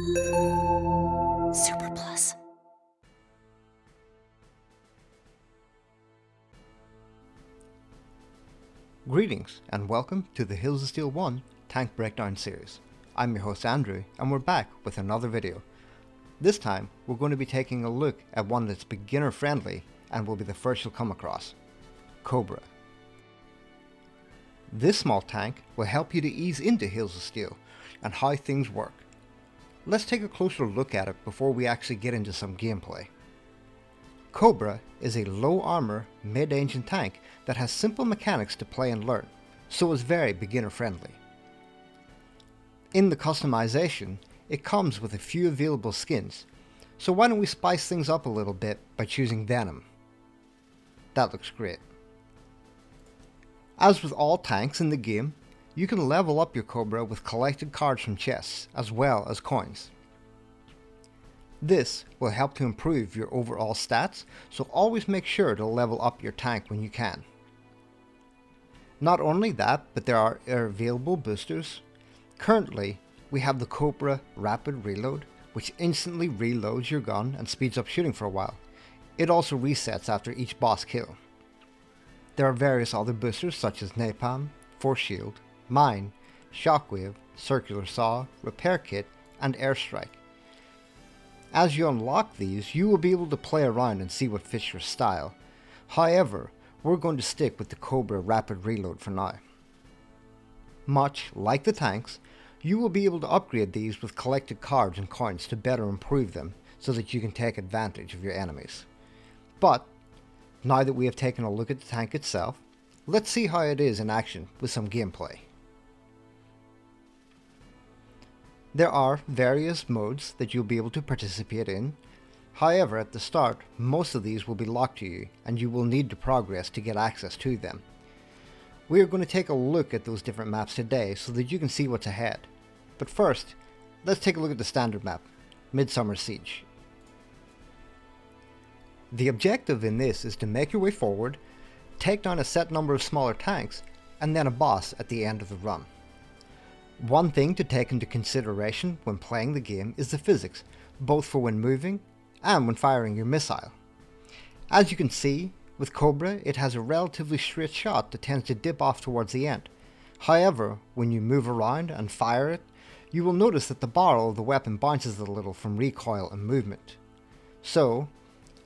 Super Plus. Greetings and welcome to the Hills of Steel 1 Tank Breakdown series. I'm your host Andrew and we're back with another video. This time we're going to be taking a look at one that's beginner friendly and will be the first you'll come across, Cobra. This small tank will help you to ease into Hills of Steel and how things work. Let's take a closer look at it before we actually get into some gameplay. Cobra is a low armor, mid-engine tank that has simple mechanics to play and learn, so is very beginner friendly. In the customization, it comes with a few available skins, so why don't we spice things up a little bit by choosing Venom. That looks great. As with all tanks in the game, you can level up your Cobra with collected cards from chests, as well as coins. This will help to improve your overall stats, so always make sure to level up your tank when you can. Not only that, but there are available boosters. Currently, we have the Cobra Rapid Reload, which instantly reloads your gun and speeds up shooting for a while. It also resets after each boss kill. There are various other boosters such as Napalm, Force Shield, Mine, Shockwave, Circular Saw, Repair Kit, and Airstrike. As you unlock these, you will be able to play around and see what fits your style. However, we're going to stick with the Cobra Rapid Reload for now. Much like the tanks, you will be able to upgrade these with collected cards and coins to better improve them so that you can take advantage of your enemies. But now that we have taken a look at the tank itself, let's see how it is in action with some gameplay. There are various modes that you'll be able to participate in. However, at the start, most of these will be locked to you and you will need to progress to get access to them. We are going to take a look at those different maps today so that you can see what's ahead. But first, let's take a look at the standard map, Midsummer Siege. The objective in this is to make your way forward, take down a set number of smaller tanks, and then a boss at the end of the run. One thing to take into consideration when playing the game is the physics, both for when moving and when firing your missile. As you can see, with Cobra it has a relatively straight shot that tends to dip off towards the end. However, when you move around and fire it, you will notice that the barrel of the weapon bounces a little from recoil and movement. So,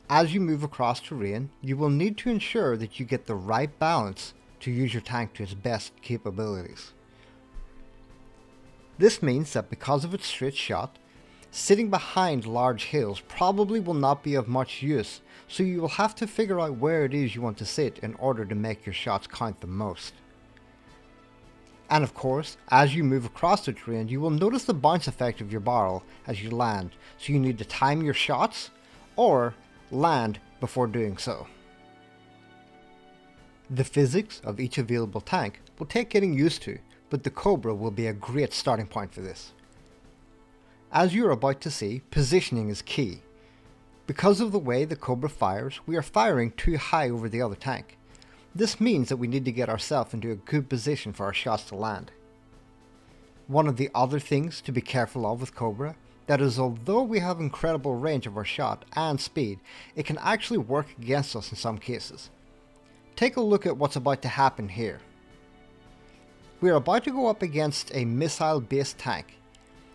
as you move across terrain, you will need to ensure that you get the right balance to use your tank to its best capabilities. This means that because of its straight shot, sitting behind large hills probably will not be of much use, so you will have to figure out where it is you want to sit in order to make your shots count the most. And of course, as you move across the terrain, you will notice the bounce effect of your barrel as you land, so you need to time your shots or land before doing so. The physics of each available tank will take getting used to, but the Cobra will be a great starting point for this. As you are about to see, positioning is key. Because of the way the Cobra fires, we are firing too high over the other tank. This means that we need to get ourselves into a good position for our shots to land. One of the other things to be careful of with Cobra, that is, although we have incredible range of our shot and speed, it can actually work against us in some cases. Take a look at what's about to happen here. We are about to go up against a missile-based tank,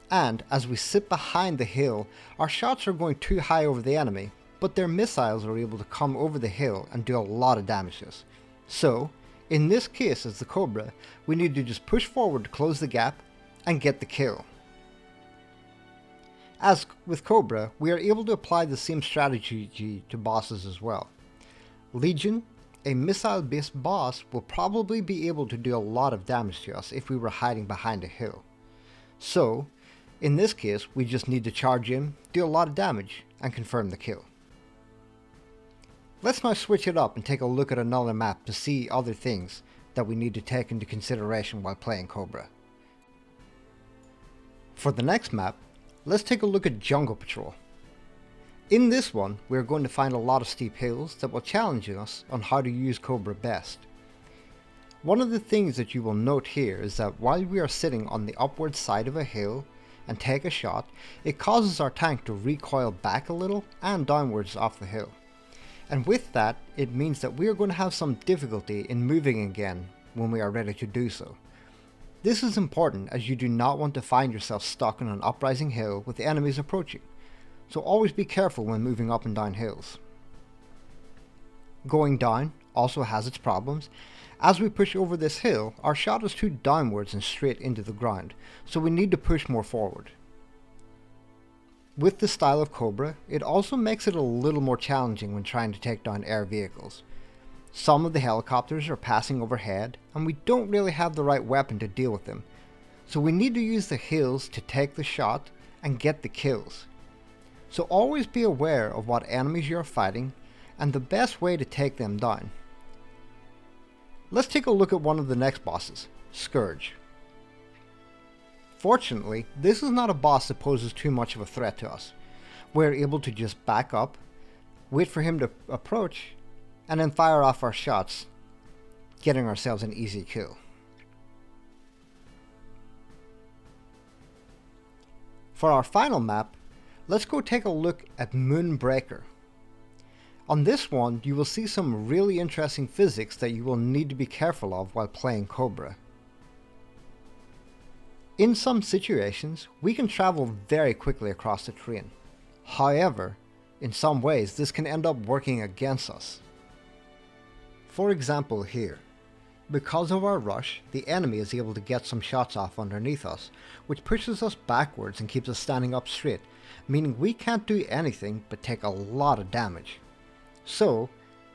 and as we sit behind the hill, our shots are going too high over the enemy, but their missiles are able to come over the hill and do a lot of damage to us. So, in this case as the Cobra, we need to just push forward to close the gap and get the kill. As with Cobra, we are able to apply the same strategy to bosses as well. Legion, a missile-based boss, will probably be able to do a lot of damage to us if we were hiding behind a hill. So, in this case, we just need to charge in, do a lot of damage, and confirm the kill. Let's now switch it up and take a look at another map to see other things that we need to take into consideration while playing Cobra. For the next map, let's take a look at Jungle Patrol. In this one, we are going to find a lot of steep hills that will challenge us on how to use Cobra best. One of the things that you will note here is that while we are sitting on the upward side of a hill, and take a shot, it causes our tank to recoil back a little and downwards off the hill. And with that, it means that we are going to have some difficulty in moving again when we are ready to do so. This is important as you do not want to find yourself stuck on an uprising hill with enemies approaching, so always be careful when moving up and down hills. Going down also has its problems. As we push over this hill, our shot is too downwards and straight into the ground, so we need to push more forward. With the style of Cobra, it also makes it a little more challenging when trying to take down air vehicles. Some of the helicopters are passing overhead, and we don't really have the right weapon to deal with them, so we need to use the hills to take the shot and get the kills. So always be aware of what enemies you are fighting and the best way to take them down. Let's take a look at one of the next bosses, Scourge. Fortunately, this is not a boss that poses too much of a threat to us. We're able to just back up, wait for him to approach, and then fire off our shots, getting ourselves an easy kill. For our final map, let's go take a look at Moonbreaker. On this one, you will see some really interesting physics that you will need to be careful of while playing Cobra. In some situations, we can travel very quickly across the terrain. However, in some ways this can end up working against us. For example here, because of our rush, the enemy is able to get some shots off underneath us, which pushes us backwards and keeps us standing up straight, meaning we can't do anything but take a lot of damage. So,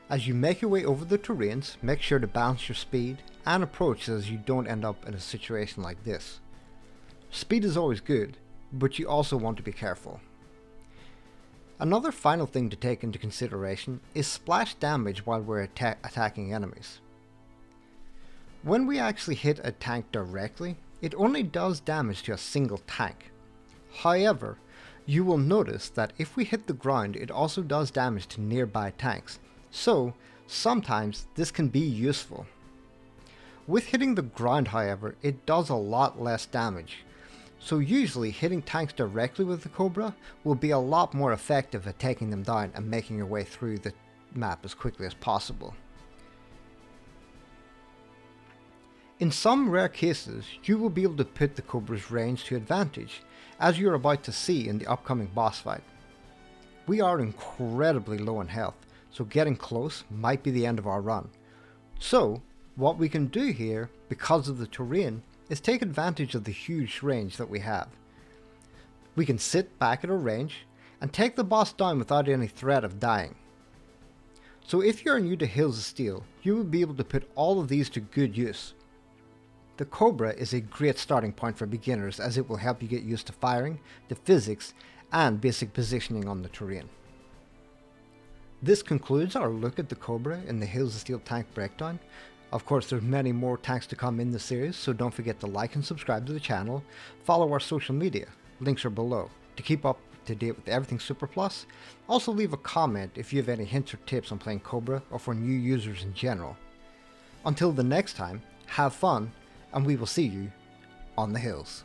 as you make your way over the terrains, make sure to balance your speed and approach so as you don't end up in a situation like this. Speed is always good, but you also want to be careful. Another final thing to take into consideration is splash damage while we're attacking enemies. When we actually hit a tank directly, it only does damage to a single tank. However, you will notice that if we hit the ground, it also does damage to nearby tanks, so sometimes this can be useful. With hitting the ground, however, it does a lot less damage, so usually hitting tanks directly with the Cobra will be a lot more effective at taking them down and making your way through the map as quickly as possible. In some rare cases, you will be able to put the Cobra's range to advantage, as you are about to see in the upcoming boss fight. We are incredibly low in health, so getting close might be the end of our run. So, what we can do here, because of the terrain, is take advantage of the huge range that we have. We can sit back at a range and take the boss down without any threat of dying. So if you are new to Hills of Steel, you will be able to put all of these to good use. The Cobra is a great starting point for beginners as it will help you get used to firing, the physics, and basic positioning on the terrain. This concludes our look at the Cobra in the Hills of Steel tank breakdown. Of course, there's many more tanks to come in the series, so don't forget to like and subscribe to the channel. Follow our social media, links are below, to keep up to date with everything Super Plus. Also leave a comment if you have any hints or tips on playing Cobra or for new users in general. Until the next time, have fun, and we will see you on the hills.